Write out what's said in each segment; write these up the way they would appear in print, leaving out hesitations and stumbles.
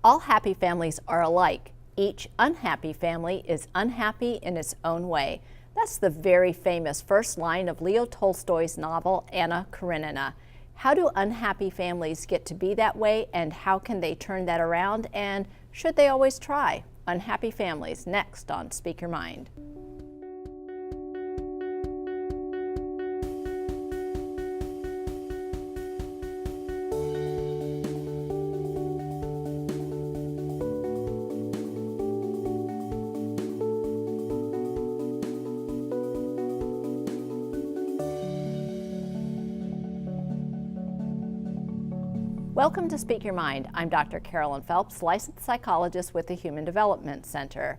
All happy families are alike. Each unhappy family is unhappy in its own way. That's the very famous first line of Leo Tolstoy's novel, Anna Karenina. How do unhappy families get to be that way, and how can they turn that around, and should they always try? Unhappy families, next on Speak Your Mind. Welcome to Speak Your Mind. I'm Dr. Carolyn Phelps, licensed psychologist with the Human Development Center.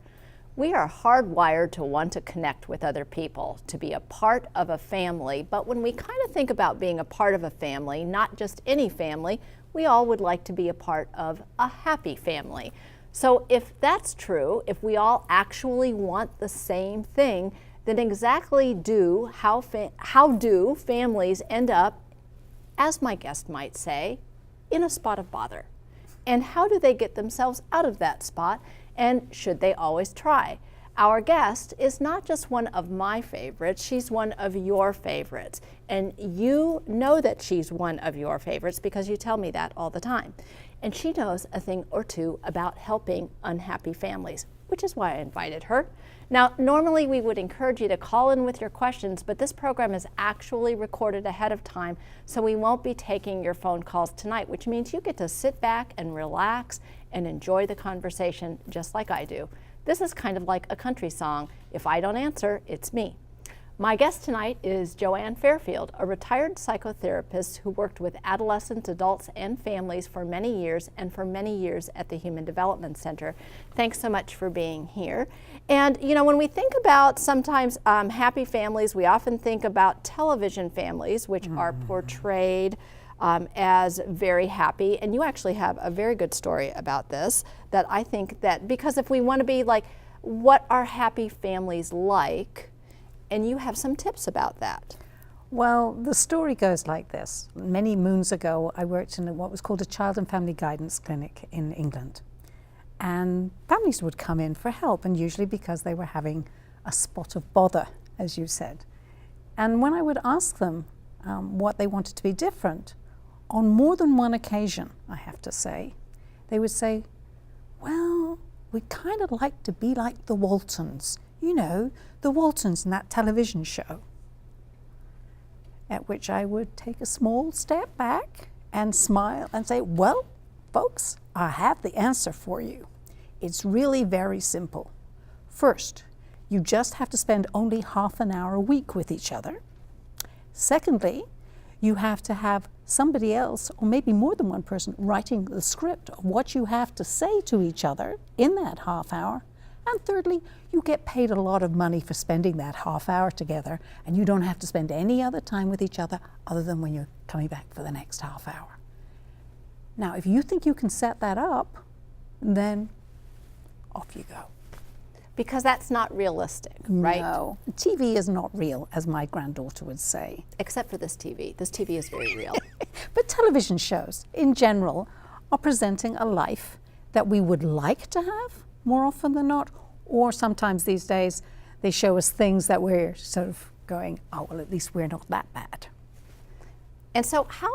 We are hardwired to want to connect with other people, to be a part of a family, but when we kind of think about being a part of a family, not just any family, we all would like to be a part of a happy family. So if that's true, if we all actually want the same thing, then exactly how do families end up, as my guest might say, in a spot of bother? And how do they get themselves out of that spot, and should they always try? Our guest is not just one of my favorites, she's one of your favorites. And you know that she's one of your favorites because you tell me that all the time. And she knows a thing or two about helping unhappy families, which is why I invited her. Now, normally we would encourage you to call in with your questions, but this program is actually recorded ahead of time, so we won't be taking your phone calls tonight, which means you get to sit back and relax and enjoy the conversation just like I do. This is kind of like a country song. If I don't answer, it's me. My guest tonight is Joanne Fairfield, a retired psychotherapist who worked with adolescents, adults, and families for many years, and for many years at the Human Development Center. Thanks so much for being here. And you know, when we think about sometimes happy families, we often think about television families, which are portrayed as very happy. And you actually have a very good story about this, that I think that, because if we want to be like, what are happy families like? And you have some tips about that. Well, the story goes like this. Many moons ago, I worked in what was called a child and family guidance clinic in England. And families would come in for help, and usually because they were having a spot of bother, as you said. And when I would ask them what they wanted to be different, on more than one occasion, I have to say, they would say, well, we'd kind of like to be like the Waltons. You know, the Waltons in that television show. At which I would take a small step back and smile and say, well, folks, I have the answer for you. It's really very simple. First, you just have to spend only half an hour a week with each other. Secondly, you have to have somebody else, or maybe more than one person, writing the script of what you have to say to each other in that half hour. And thirdly, you get paid a lot of money for spending that half hour together, and you don't have to spend any other time with each other other than when you're coming back for the next half hour. Now, if you think you can set that up, then off you go. Because that's not realistic, right? No, TV is not real, as my granddaughter would say. Except for this TV. This TV is very real. But television shows, in general, are presenting a life that we would like to have more often than not, or sometimes these days they show us things that we're sort of going, oh, well, at least we're not that bad. And so how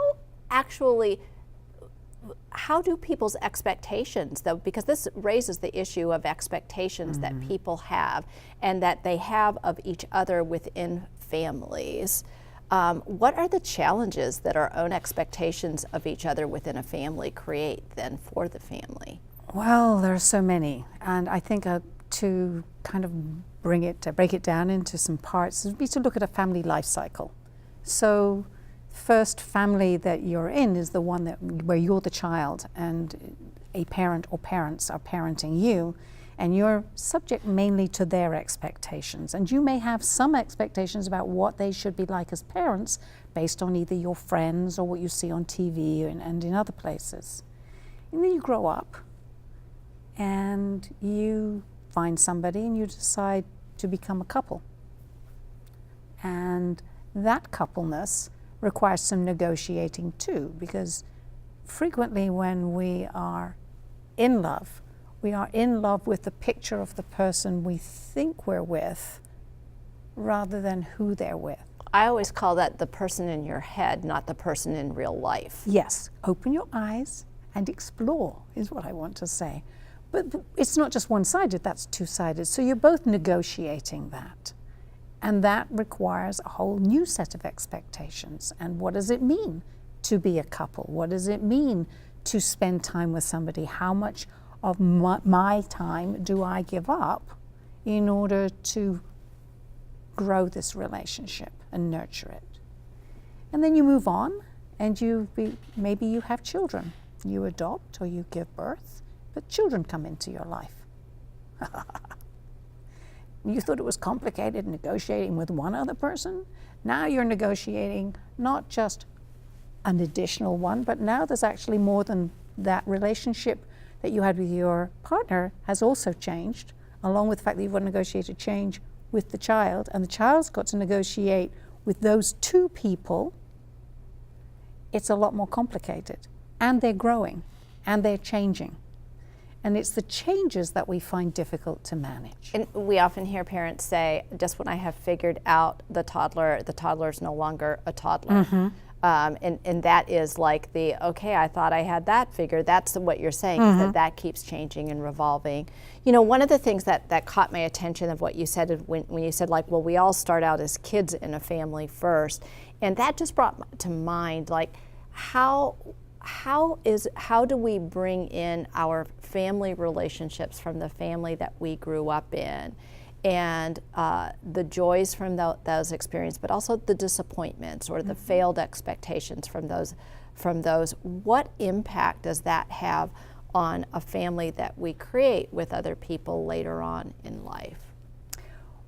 do people's expectations, though, because this raises the issue of expectations that people have and that they have of each other within families. What are the challenges that our own expectations of each other within a family create then for the family? Well, there are so many, and I think to kind of break it down into some parts would be to look at a family life cycle. So, first family that you're in is the one where you're the child, and a parent or parents are parenting you, and you're subject mainly to their expectations. And you may have some expectations about what they should be like as parents based on either your friends or what you see on TV and in other places. And then you grow up, and you find somebody and you decide to become a couple. And that coupleness requires some negotiating too, because frequently when we are in love. We are in love with the picture of the person we think we're with rather than who they're with. I always call that the person in your head, not the person in real life. Yes, open your eyes and explore is what I want to say. But it's not just one-sided, that's two-sided. So you're both negotiating that. And that requires a whole new set of expectations. And what does it mean to be a couple? What does it mean to spend time with somebody? How much of my time do I give up in order to grow this relationship and nurture it? And then you move on and maybe you have children. You adopt or you give birth, but children come into your life. You thought it was complicated negotiating with one other person. Now you're negotiating not just an additional one, but now there's actually more than that. Relationship that you had with your partner has also changed, along with the fact that you've got to negotiate a change with the child, and the child's got to negotiate with those two people. It's a lot more complicated, and they're growing, and they're changing. And it's the changes that we find difficult to manage. And we often hear parents say, just when I have figured out the toddler is no longer a toddler. Mm-hmm. And that is like okay, I thought I had that figured. That's what you're saying, is that keeps changing and revolving. You know, one of the things that caught my attention of what you said when you said, like, well, we all start out as kids in a family first. And that just brought to mind, like, how do we bring in our family relationships from the family that we grew up in, and the joys from those experiences, but also the disappointments or the failed expectations from those. What impact does that have on a family that we create with other people later on in life?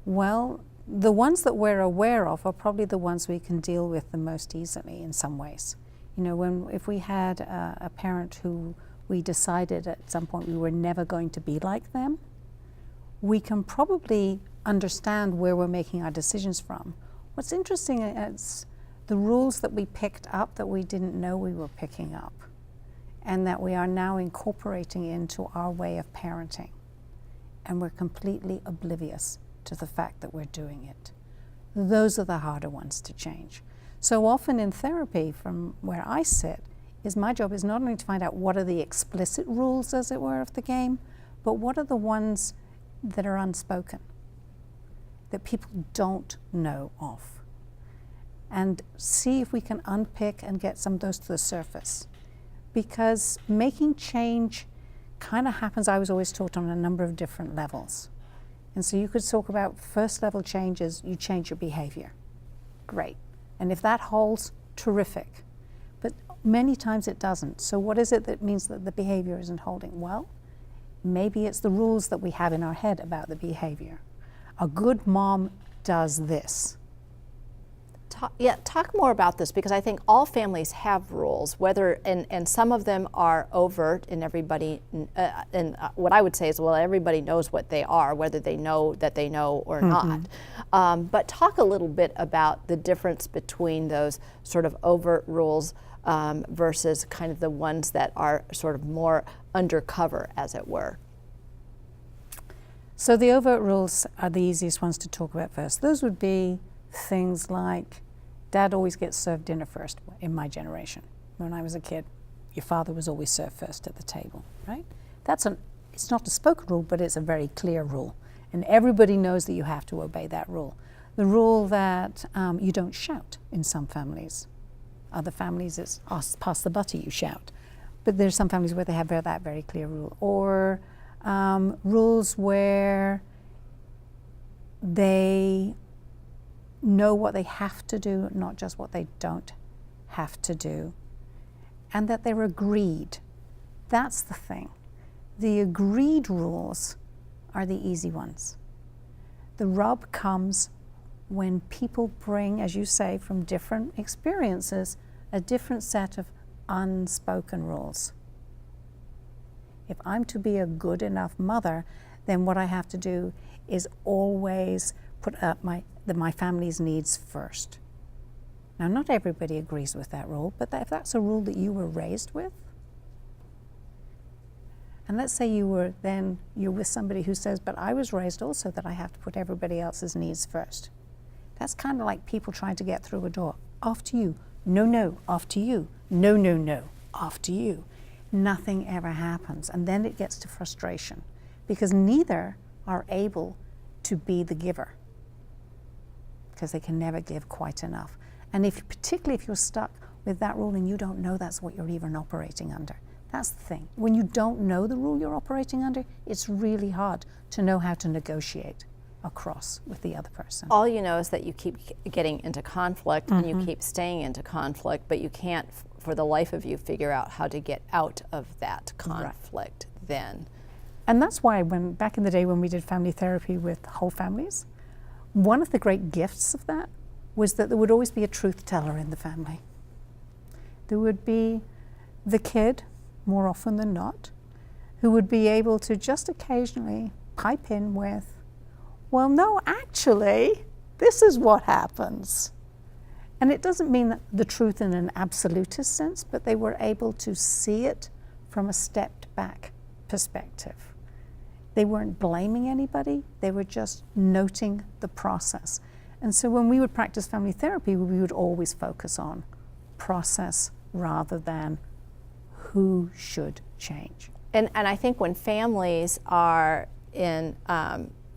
Well, the ones that we're aware of are probably the ones we can deal with the most easily in some ways. You know, if we had a parent who we decided at some point we were never going to be like them, we can probably understand where we're making our decisions from. What's interesting is the rules that we picked up that we didn't know we were picking up, and that we are now incorporating into our way of parenting. And we're completely oblivious to the fact that we're doing it. Those are the harder ones to change. So often in therapy, from where I sit, my job is not only to find out what are the explicit rules, as it were, of the game, but what are the ones that are unspoken, that people don't know of, and see if we can unpick and get some of those to the surface. Because making change kind of happens, I was always taught, on a number of different levels. And so you could talk about first level changes, you change your behavior. Great. And if that holds, terrific. But many times it doesn't. So what is it that means that the behavior isn't holding? Well, maybe it's the rules that we have in our head about the behavior. A good mom does this. Talk more about this, because I think all families have rules, and some of them are overt, and everybody, and what I would say is, well, everybody knows what they are, whether they know that they know or not. But talk a little bit about the difference between those sort of overt rules versus kind of the ones that are sort of more undercover, as it were. So the overt rules are the easiest ones to talk about first. Those would be things like, Dad always gets served dinner first in my generation. When I was a kid, your father was always served first at the table, right? It's not a spoken rule, but it's a very clear rule. And everybody knows that you have to obey that rule. The rule that you don't shout in some families. Other families, it's pass the butter, you shout. But there's some families where they have that very clear rule. Or rules where they know what they have to do, not just what they don't have to do, and that they're agreed. That's the thing. The agreed rules are the easy ones. The rub comes when people bring, as you say, from different experiences, a different set of unspoken rules. If I'm to be a good enough mother, then what I have to do is always put up my family's needs first. Now, not everybody agrees with that rule, but if that's a rule that you were raised with, And let's say you're with somebody who says, but I was raised also that I have to put everybody else's needs first. That's kind of like people trying to get through a door. After you. No, no, after you. No, no, no, after you. Nothing ever happens. And then it gets to frustration because neither are able to be the giver because they can never give quite enough. And particularly if you're stuck with that rule and you don't know that's what you're even operating under. That's the thing. When you don't know the rule you're operating under, it's really hard to know how to negotiate across with the other person. All you know is that you keep getting into conflict and you keep staying into conflict, but you can't, for the life of you, figure out how to get out of that conflict then. And that's why back in the day when we did family therapy with whole families, one of the great gifts of that was that there would always be a truth teller in the family. There would be the kid, more often than not, who would be able to just occasionally pipe in with, well, no, actually, this is what happens. And it doesn't mean that the truth in an absolutist sense, but they were able to see it from a stepped back perspective. They weren't blaming anybody, they were just noting the process. And so when we would practice family therapy, we would always focus on process rather than who should change. And I think when families are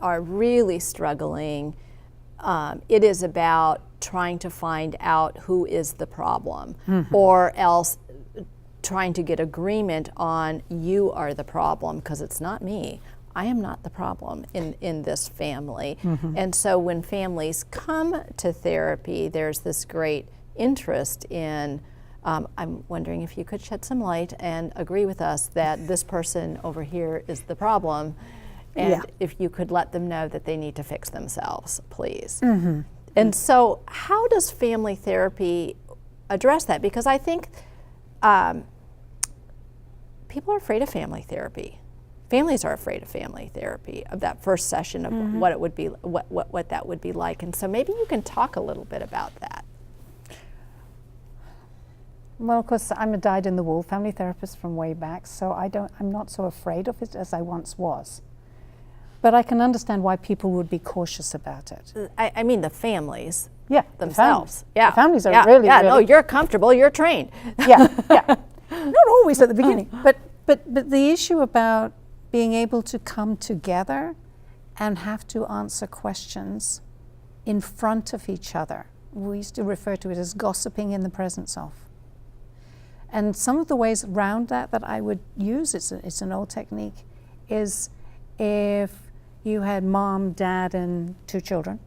really struggling, it is about trying to find out who is the problem, or else trying to get agreement on you are the problem because it's not me. I am not the problem in this family. And so when families come to therapy, there's this great interest in, I'm wondering if you could shed some light and agree with us that this person over here is the problem, and if you could let them know that they need to fix themselves, please. And so how does family therapy address that? Because I think people are afraid of family therapy. Families are afraid of family therapy, of that first session, of what it would be, what that would be like. And so maybe you can talk a little bit about that. Well, of course, I'm a dyed-in-the-wool family therapist from way back, so I'm not so afraid of it as I once was. But I can understand why people would be cautious about it. I mean the families The themselves. families are really. No, you're comfortable, you're trained. Not always at the beginning, but the issue about being able to come together and have to answer questions in front of each other. We used to refer to it as gossiping in the presence of. And some of the ways around that I would use, it's an old technique, is if you had mom, dad, and 2 children,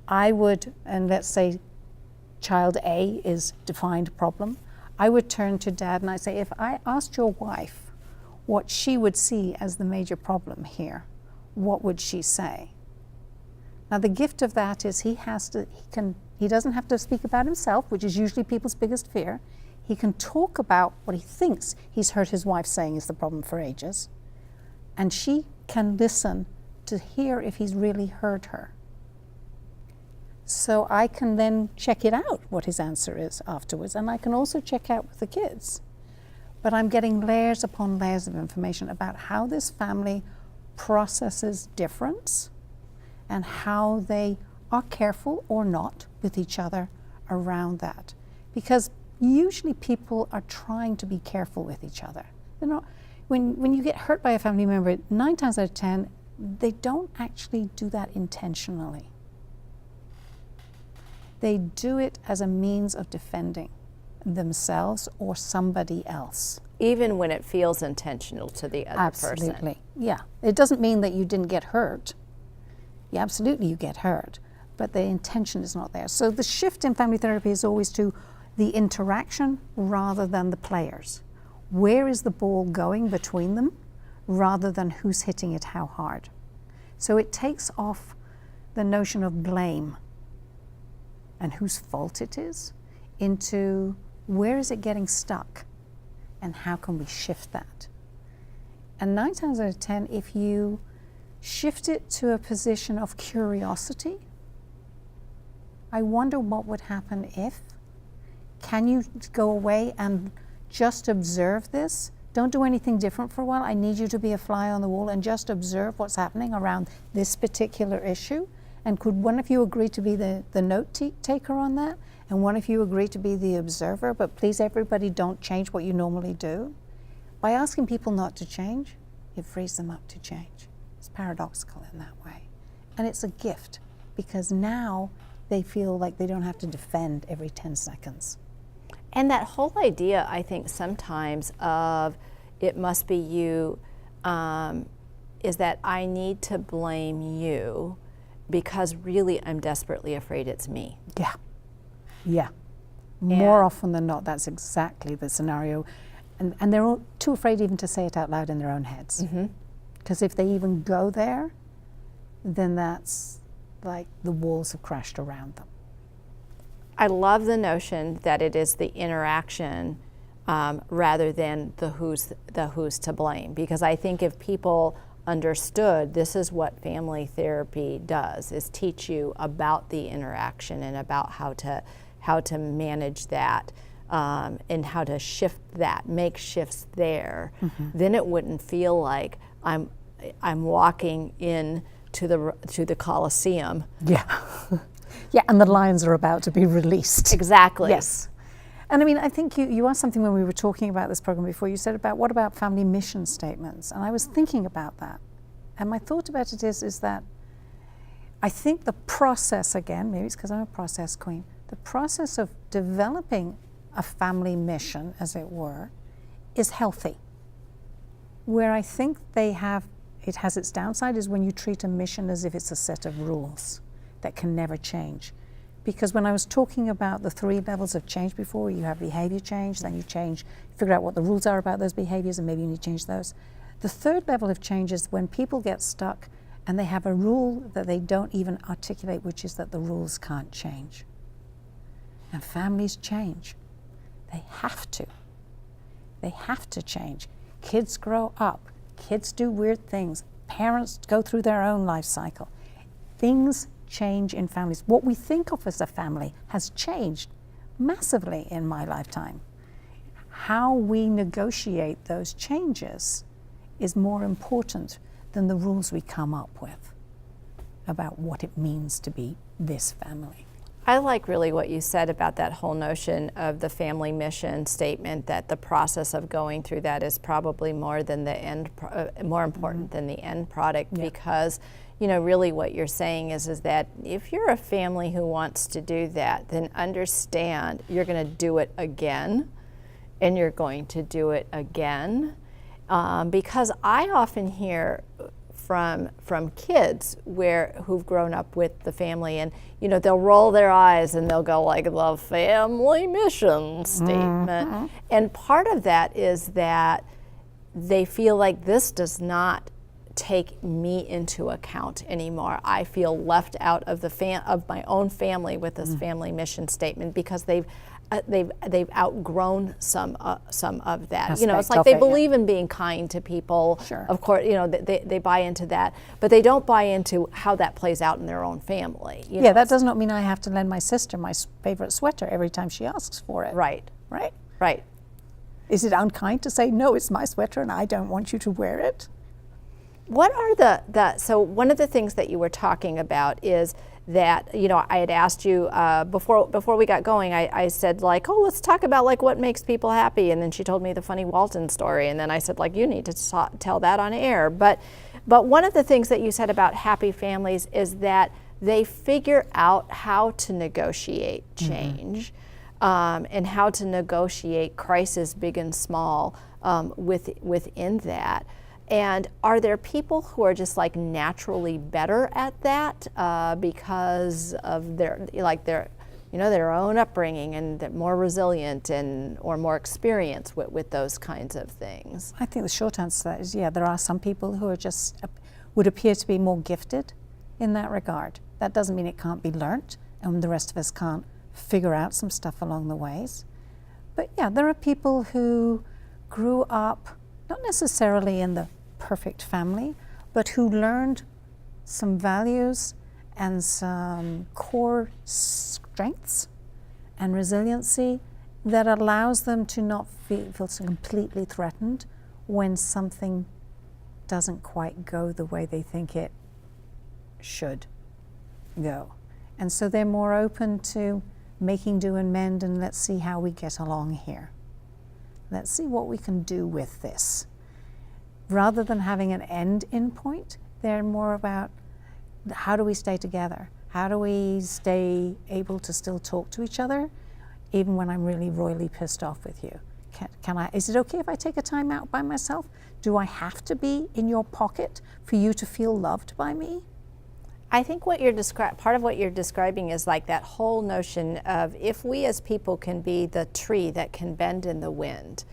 I would, and let's say child A is defined problem, I would turn to dad and I'd say, if I asked your wife what she would see as the major problem here, what would she say? Now the gift of that is he doesn't have to speak about himself, which is usually people's biggest fear. He can talk about what he thinks he's heard his wife saying is the problem for ages, and she can listen to hear if he's really heard her. So I can then check it out, what his answer is afterwards, and I can also check out with the kids. But I'm getting layers upon layers of information about how this family processes difference and how they are careful or not with each other around that. Because usually people are trying to be careful with each other. They're not, when you get hurt by a family member, 9 times out of 10, they don't actually do that intentionally. They do it as a means of defending themselves or somebody else. Even when it feels intentional to the other person. Absolutely, yeah. It doesn't mean that you didn't get hurt. Yeah, absolutely you get hurt, but the intention is not there. So the shift in family therapy is always to the interaction rather than the players. Where is the ball going between them rather than who's hitting it how hard? So it takes off the notion of blame and whose fault it is into where is it getting stuck and how can we shift that? And 9 times out of 10, if you shift it to a position of curiosity, I wonder what would happen if. Can you go away and just observe this Don't do anything different for a while. I need you to be a fly on the wall and just observe what's happening around this particular issue. And could one of you agree to be the note taker on that? And one of you agree to be the observer? But please, everybody, don't change what you normally do. By asking people not to change, it frees them up to change. It's paradoxical in that way. And it's a gift, because now they feel like they don't have to defend every 10 seconds. And that whole idea, I think, sometimes of it must be you, is that I need to blame you because really I'm desperately afraid it's me. Yeah. Yeah. More often than not, that's exactly the scenario. And they're all too afraid even to say it out loud in their own heads. Because if they even go there, then that's like the walls have crashed around them. I love the notion that it is the interaction rather than the who's to blame, because I think if people understood this is what family therapy does, is teach you about the interaction and about how to manage that and how to shift that, make shifts there, then it wouldn't feel like I'm walking in to the Colosseum. Yeah. Yeah, and the lions are about to be released. Exactly. Yes. And I mean, I think you asked something when we were talking about this program before. You said about what about family mission statements? And I was thinking about that. And my thought about it is that I think the process, again, maybe it's because I'm a process queen, the process of developing a family mission, as it were, is healthy. Where I think it has its downside is when you treat a mission as if it's a set of rules that can never change. Because when I was talking about the 3 levels of change before, you have behavior change, then you figure out what the rules are about those behaviors, and maybe you need to change those. The 3rd level of change is when people get stuck and they have a rule that they don't even articulate, which is that the rules can't change. And families change. They have to. They have to change. Kids grow up. Kids do weird things. Parents go through their own life cycle. Things change in families. What we think of as a family has changed massively in my lifetime. How we negotiate those changes is more important than the rules we come up with about what it means to be this family. I like really what you said about that whole notion of the family mission statement, that the process of going through that is probably more than the more important than the end product, because really what you're saying is that if you're a family who wants to do that, then understand you're going to do it again, and you're going to do it again, because I often hear from kids who've grown up with the family, and they'll roll their eyes and they'll go like, the family mission statement. And part of that is that they feel like this does not take me into account anymore. I feel left out of of my own family with this family mission statement, because they've outgrown some of that. It's like they believe in being kind to people. Sure. Of course, they buy into that, but they don't buy into how that plays out in their own family. That does not mean I have to lend my sister my favorite sweater every time she asks for it. Right. Right? Right. Is it unkind to say, no, it's my sweater and I don't want you to wear it? What are so one of the things that you were talking about is that, I had asked you before we got going, I said like, oh, let's talk about like what makes people happy. And then she told me the funny Walton story. And then I said like, you need to tell that on air. But one of the things that you said about happy families is that they figure out how to negotiate change and how to negotiate crisis, big and small, within that. And are there people who are just like naturally better at that because of their own upbringing, and they're more resilient or more experienced with those kinds of things? I think the short answer to that is, there are some people who are just would appear to be more gifted in that regard. That doesn't mean it can't be learnt, and the rest of us can't figure out some stuff along the ways. But there are people who grew up not necessarily in the perfect family, but who learned some values and some core strengths and resiliency that allows them to not feel so completely threatened when something doesn't quite go the way they think it should go. And so they're more open to making do and mend, and let's see how we get along here. Let's see what we can do with this. Rather than having an end in point, they're more about how do we stay together? How do we stay able to still talk to each other even when I'm really royally pissed off with you? Is it okay if I take a time out by myself? Do I have to be in your pocket for you to feel loved by me? I think what you're part of what you're describing is like that whole notion of if we as people can be the tree that can bend in the wind,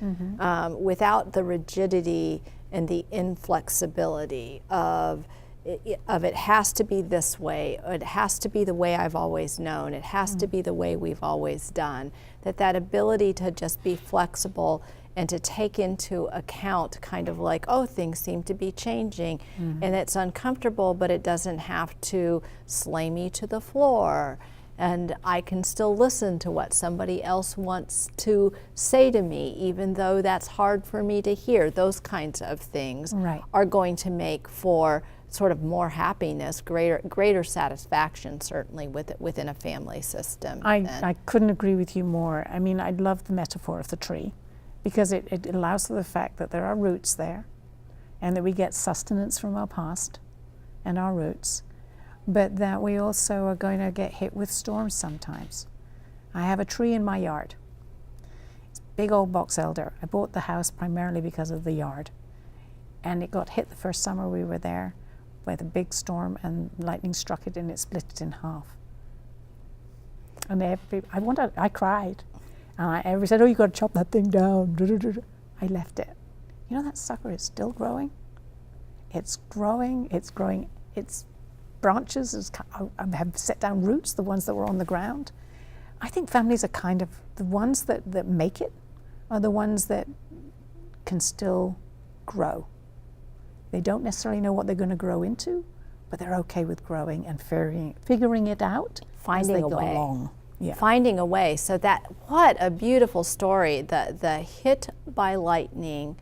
without the rigidity and the inflexibility of it has to be this way, it has to be the way I've always known, it has to be the way we've always done, that ability to just be flexible and to take into account kind of like, oh, things seem to be changing, and it's uncomfortable, but it doesn't have to slay me to the floor. And I can still listen to what somebody else wants to say to me, even though that's hard for me to hear. Those kinds of things are going to make for sort of more happiness, greater satisfaction, certainly within a family system. I couldn't agree with you more. I mean, I love the metaphor of the tree, because it allows for the fact that there are roots there and that we get sustenance from our past and our roots, but that we also are going to get hit with storms sometimes. I have a tree in my yard. It's a big old box elder. I bought the house primarily because of the yard, and it got hit the first summer we were there with a big storm, and lightning struck it and it split it in half. And I cried. And everybody said, oh, you got to chop that thing down. I left it. You know, that sucker is still growing. It's growing, its branches have set down roots, the ones that were on the ground. I think families are kind of, the ones that make it are the ones that can still grow. They don't necessarily know what they're going to grow into, but they're okay with growing and figuring it out as they go along. Yeah. Finding a way. So what a beautiful story. The hit by lightning,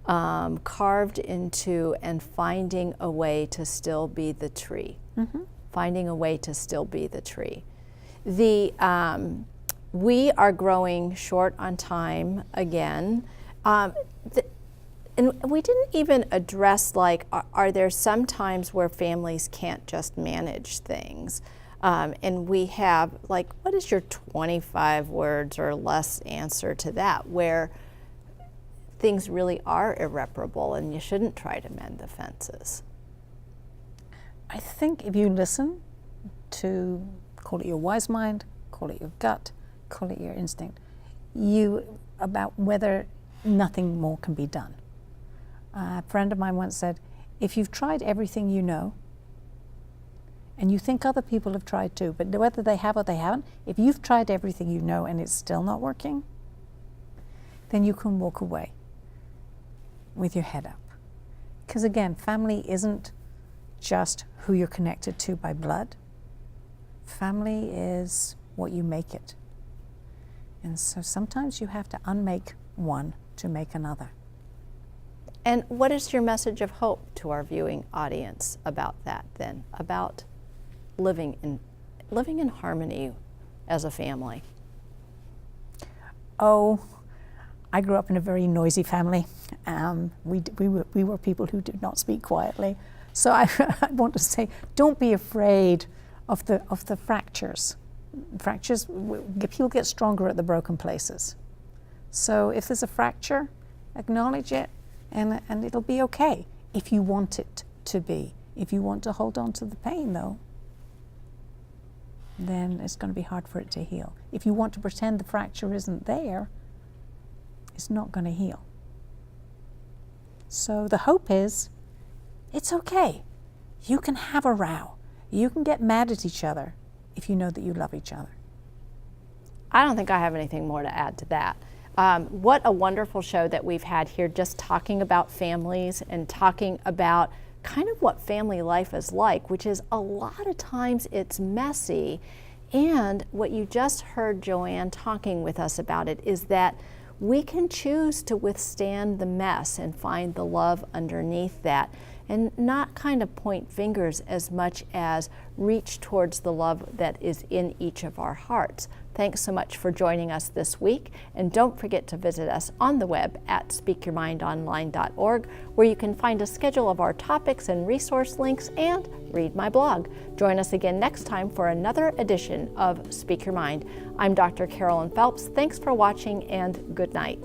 carved into and finding a way to still be the tree. Finding a way to still be the tree. We are growing short on time again. And we didn't even address, like, are there some times where families can't just manage things? And we have, like, what is your 25 words or less answer to that, where things really are irreparable and you shouldn't try to mend the fences? I think if you listen to, call it your wise mind, call it your gut, call it your instinct, about whether nothing more can be done. A friend of mine once said, if you've tried everything you know, and you think other people have tried too, but whether they have or they haven't, if you've tried everything you know and it's still not working, then you can walk away with your head up. Because again, family isn't just who you're connected to by blood. Family is what you make it. And so sometimes you have to unmake one to make another. And what is your message of hope to our viewing audience about that then, about living in harmony as a family? Oh, I grew up in a very noisy family. We were people who did not speak quietly. So I want to say, don't be afraid of the fractures. People get stronger at the broken places. So if there's a fracture, acknowledge it, and it'll be okay if you want it to be. If you want to hold on to the pain, though, then it's going to be hard for it to heal. If you want to pretend the fracture isn't there, it's not going to heal. So the hope is, it's okay. You can have a row. You can get mad at each other if you know that you love each other. I don't think I have anything more to add to that. What a wonderful show that we've had here, just talking about families and talking about kind of what family life is like, which is a lot of times it's messy. And what you just heard Joanne talking with us about it is that we can choose to withstand the mess and find the love underneath that, and not kind of point fingers as much as reach towards the love that is in each of our hearts. Thanks so much for joining us this week, and don't forget to visit us on the web at speakyourmindonline.org, where you can find a schedule of our topics and resource links and read my blog. Join us again next time for another edition of Speak Your Mind. I'm Dr. Carolyn Phelps. Thanks for watching, and good night.